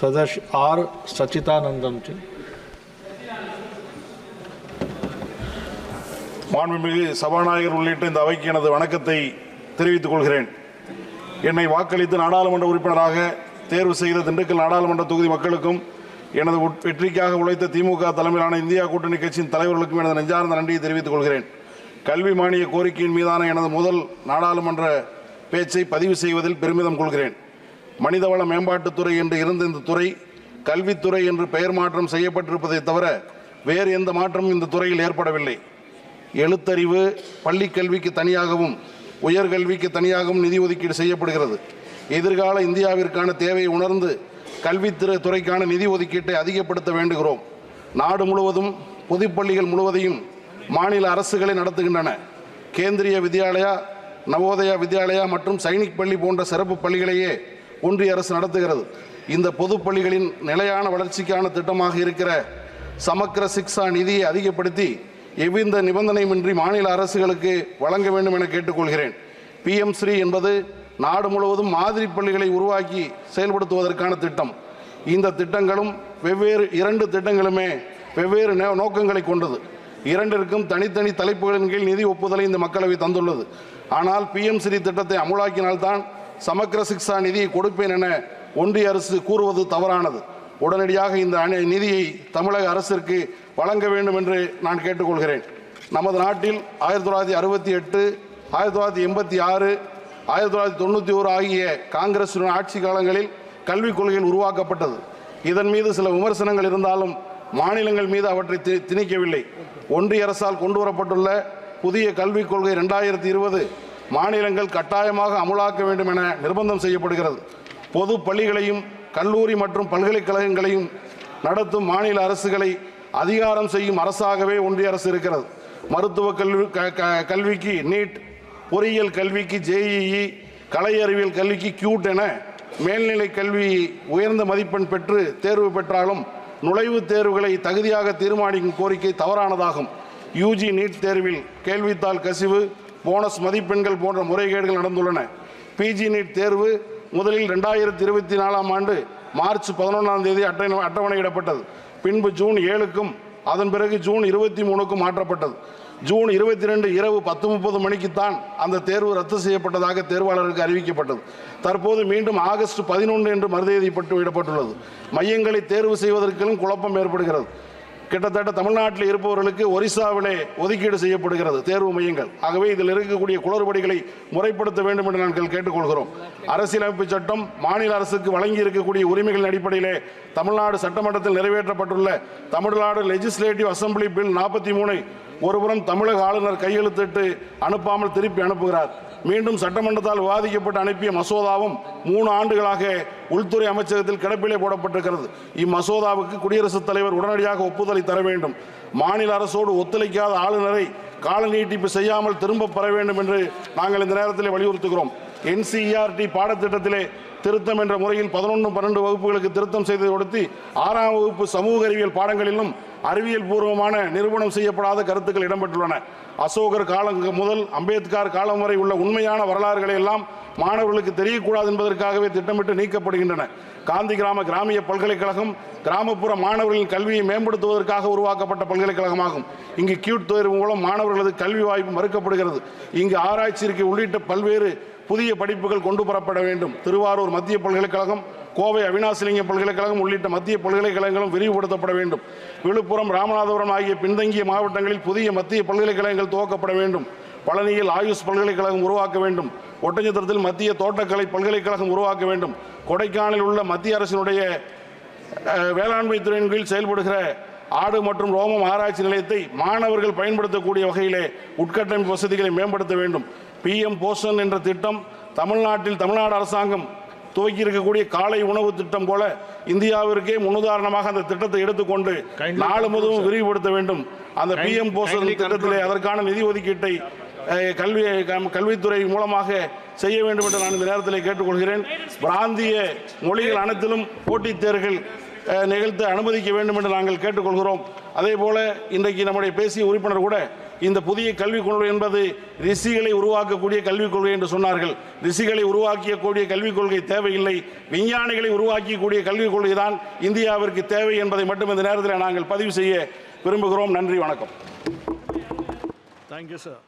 सदस्य आर सच्चिदानंदम जी। மாண்புமிகு சபாநாயகர் உள்ளிட்ட இந்த அவைக்கு எனது வணக்கத்தை தெரிவித்துக் கொள்கிறேன். என்னை வாக்களித்து நாடாளுமன்ற உறுப்பினராக தேர்வு செய்த திண்டுக்கல் நாடாளுமன்ற தொகுதி மக்களுக்கும் எனது வெற்றிக்காக உழைத்த திமுக தலைமையிலான இந்தியா கூட்டணி கட்சியின் தலைவர்களுக்கும் எனது நெஞ்சார்ந்த நன்றியை தெரிவித்துக் கொள்கிறேன். கல்வி மானிய கோரிக்கையின் மீதான எனது முதல் நாடாளுமன்ற பேச்சை பதிவு செய்வதில் பெருமிதம் கொள்கிறேன். மனிதவள மேம்பாட்டுத்துறை என்று இருந்த இந்த துறை கல்வித்துறை என்று பெயர் மாற்றம் செய்யப்பட்டிருப்பதை தவிர வேறு எந்த மாற்றமும் இந்த துறையில் ஏற்படவில்லை. எழுத்தறிவு பள்ளி கல்விக்கு தனியாகவும் உயர்கல்விக்கு தனியாகவும் நிதி ஒதுக்கீடு செய்யப்படுகிறது. எதிர்கால இந்தியாவிற்கான தேவையை உணர்ந்து கல்வித்துறைக்கான நிதி ஒதுக்கீட்டை அதிகப்படுத்த வேண்டுகிறோம். நாடு முழுவதும் பொதுப்பள்ளிகள் முழுவதையும் மாநில அரசுகளை நடத்துகின்றன. கேந்திரிய வித்யாலயா, நவோதயா வித்யாலயா மற்றும் சைனிக் பள்ளி போன்ற சிறப்பு பள்ளிகளையே ஒன்றிய அரசு நடத்துகிறது. இந்த பொது பள்ளிகளின் நிலையான வளர்ச்சிக்கான திட்டமாக இருக்கிற சமக்கர சிக்ஷா நிதியை அதிகப்படுத்தி எவ்வித நிபந்தனையுமின்றி மாநில அரசுகளுக்கு வழங்க வேண்டும் என கேட்டுக்கொள்கிறேன். PM ஸ்ரீ என்பது நாடு முழுவதும் மாதிரி பள்ளிகளை உருவாக்கி செயல்படுத்துவதற்கான திட்டம். இந்த திட்டங்களும் இரண்டு திட்டங்களுமே வெவ்வேறு நோக்கங்களை கொண்டது. இரண்டிற்கும் தனித்தனி தலைப்புகளின் கீழ் நிதி ஒப்புதலை இந்த மக்களவை தந்துள்ளது. ஆனால் PM ஸ்ரீ திட்டத்தை அமுலாக்கினால்தான் சமக்கர சிக்ஷா நிதியை கொடுப்பேன் என ஒன்றிய அரசு கூறுவது தவறானது. உடனடியாக இந்த நிதியை தமிழக அரசிற்கு வழங்க வேண்டும் என்று நான் கேட்டுக்கொள்கிறேன். நமது நாட்டில் 1968, 1986, 1991 ஆகிய காங்கிரஸ் ஆட்சி காலங்களில் கல்விக் கொள்கைகள் உருவாக்கப்பட்டது. இதன் மீது சில விமர்சனங்கள் இருந்தாலும் மாநிலங்கள் மீது அவற்றை திணிக்கவில்லை. ஒன்றிய அரசால் கொண்டுவரப்பட்டுள்ள புதிய கல்விக் கொள்கை 2020 மாநிலங்கள் கட்டாயமாக அமுலாக்க வேண்டும் என நிர்பந்தம் செய்யப்படுகிறது. பொது பள்ளிகளையும் கல்லூரி மற்றும் பல்கலைக்கழகங்களையும் நடத்தும் மாநில அரசுகளை அதிகாரம் செய்யும் அரசாகவே ஒன்றிய அரசு இருக்கிறது. மருத்துவ கல்விக்கு நீட், பொறியியல் கல்விக்கு JEE, கலை அறிவியல் கல்விக்கு QUT என மேல்நிலை கல்வி உயர்ந்த மதிப்பெண் பெற்று தேர்வு பெற்றாலும் நுழைவுத் தேர்வுகளை தகுதியாக தீர்மானிக்கும் கோரிக்கை தவறானதாகும். UG நீட் தேர்வில் கேள்வித்தாள் கசிவு, போனஸ் மதிப்பெண்கள் போன்ற முறைகேடுகள் நடந்துள்ளன. PG நீட் தேர்வு முதலில் 2024ஆம் ஆண்டு மார்ச் 11ஆம் தேதி அட்டவணையிடப்பட்டது. பின்பு ஜூன் 7க்கும் அதன் பிறகு ஜூன் 23க்கும் மாற்றப்பட்டது. ஜூன் 22 இரவு 10:30 மணிக்குத்தான் அந்த தேர்வு ரத்து செய்யப்பட்டதாக தேர்வாளருக்கு அறிவிக்கப்பட்டது. தற்போது மீண்டும் ஆகஸ்ட் 11 என்று மறுதேதிப்பட்டு விடப்பட்டுள்ளது. மையங்களை தேர்வு செய்வதற்கும் குழப்பம் ஏற்படுகிறது. கிட்டத்தட்ட தமிழ்நாட்டில் இருப்பவர்களுக்கு ஒரிசாவிலே ஒதுக்கீடு செய்யப்படுகிறது தேர்வு மையங்கள். ஆகவே இதில் இருக்கக்கூடிய குளறுபடிகளை முறைப்படுத்த வேண்டும் என்று நாங்கள் கேட்டுக்கொள்கிறோம். அரசியலமைப்பு சட்டம் மாநில அரசுக்கு வழங்கி இருக்கக்கூடிய உரிமைகளின் அடிப்படையிலே தமிழ்நாடு சட்டமன்றத்தில் நிறைவேற்றப்பட்டுள்ள தமிழ்நாடு லெஜிஸ்லேட்டிவ் அசம்பிளி பில் 43 ஒருபுறம் தமிழக ஆளுநர் கையெழுத்திட்டு அனுப்பாமல் திருப்பி அனுப்புகிறார். மீண்டும் சட்டமன்றத்தால் விவாதிக்கப்பட்டு அனுப்பிய மசோதாவும் 3 ஆண்டுகளாக உள்துறை அமைச்சகத்தில் கிடப்பிலே போடப்பட்டிருக்கிறது. இம்மசோதாவுக்கு குடியரசுத் தலைவர் உடனடியாக ஒப்புதலை தர வேண்டும். மாநில அரசோடு ஒத்துழைக்காத ஆளுநரை கால நீட்டிப்பு செய்யாமல் திரும்ப பெற வேண்டும் என்று நாங்கள் இந்த நேரத்தில் வலியுறுத்துகிறோம். NCERT பாடத்திட்டத்திலே திருத்தம் என்ற முறையில் 11, 12 வகுப்புகளுக்கு திருத்தம் செய்து கொடுத்து 6ஆம் வகுப்பு சமூக அறிவியல் பாடங்களிலும் அறிவியல் பூர்வமான நிரூபணம் செய்யப்படாத கருத்துக்கள் இடம்பெற்றுள்ளன. அசோகர் காலம் முதல் அம்பேத்கர் காலம் வரை உள்ள உண்மையான வரலாறுகளை எல்லாம் மாணவர்களுக்கு தெரியக்கூடாது என்பதற்காகவே திட்டமிட்டு நீக்கப்படுகின்றன. காந்தி கிராமிய பல்கலைக்கழகம் கிராமப்புற மாணவர்களின் கல்வியை மேம்படுத்துவதற்காக உருவாக்கப்பட்ட பல்கலைக்கழகமாகும். இங்கு QUT தேர்வு மூலம் மாணவர்களது கல்வி வாய்ப்பு மறுக்கப்படுகிறது. இங்கு ஆராய்ச்சிக்கு உள்ளிட்ட பல்வேறு புதிய படிப்புகள் கொண்டு வரப்பட வேண்டும். திருவாரூர் மத்திய பல்கலைக்கழகம், கோவை அவினாசிலிங்கம் பல்கலைக்கழகம் உள்ளிட்ட மத்திய பல்கலைக்கழகங்களும் விரிவுபடுத்தப்பட வேண்டும். விழுப்புரம், ராமநாதபுரம் ஆகிய பின்தங்கிய மாவட்டங்களில் புதிய மத்திய பல்கலைக்கழகங்கள் துவக்கப்பட வேண்டும். பழனியில் ஆயுஷ் பல்கலைக்கழகம் உருவாக்க வேண்டும். ஒட்டஞ்சத்திரத்தில் மத்திய தோட்டக்கலை பல்கலைக்கழகம் உருவாக்க வேண்டும். கொடைக்கானலில் உள்ள மத்திய அரசினுடைய வேளாண்மை துறையின் கீழ் செயல்படுகிற ஆடு மற்றும் ரோமம் ஆராய்ச்சி நிலையத்தை மாணவர்கள் பயன்படுத்தக்கூடிய வகையிலே உட்கட்டமைப்பு வசதிகளை மேம்படுத்த வேண்டும். PM போஷன் என்ற திட்டம் தமிழ்நாடு அரசாங்கம் துவக்கி இருக்கக்கூடிய காலை உணவு திட்டம் போல இந்தியாவிற்கே முன்னுதாரணமாக அந்த திட்டத்தை எடுத்துக்கொண்டு நாடு முழுவதும் விரிவுபடுத்த வேண்டும். அந்த PM போஷன் திட்டத்திலே அதற்கான நிதி ஒதுக்கீட்டை கல்வித்துறை மூலமாக செய்ய வேண்டும் என்று நான் இந்த நேரத்தில் கேட்டுக்கொள்கிறேன். பிராந்திய மொழிகள் அனைத்திலும் போட்டித் தேர்வுகள் நிகழ்த்த அனுமதிக்க வேண்டும் என்று நாங்கள் கேட்டுக்கொள்கிறோம். அதே போல இன்றைக்கு நம்முடைய பேசிய உறுப்பினர் கூட இந்த புதிய கல்விக் கொள்கை என்பது ரிஷிகளை உருவாக்கக்கூடிய கல்விக் கொள்கை என்று சொன்னார்கள். ரிஷிகளை உருவாக்கக்கூடிய கல்விக் கொள்கை தேவையில்லை, விஞ்ஞானிகளை உருவாக்கக்கூடிய கல்விக் கொள்கை தான் இந்தியாவிற்கு தேவை என்பதை மட்டும் இந்த நேரத்தில் நாங்கள் பதிவு செய்ய விரும்புகிறோம். நன்றி, வணக்கம். Thank you sir.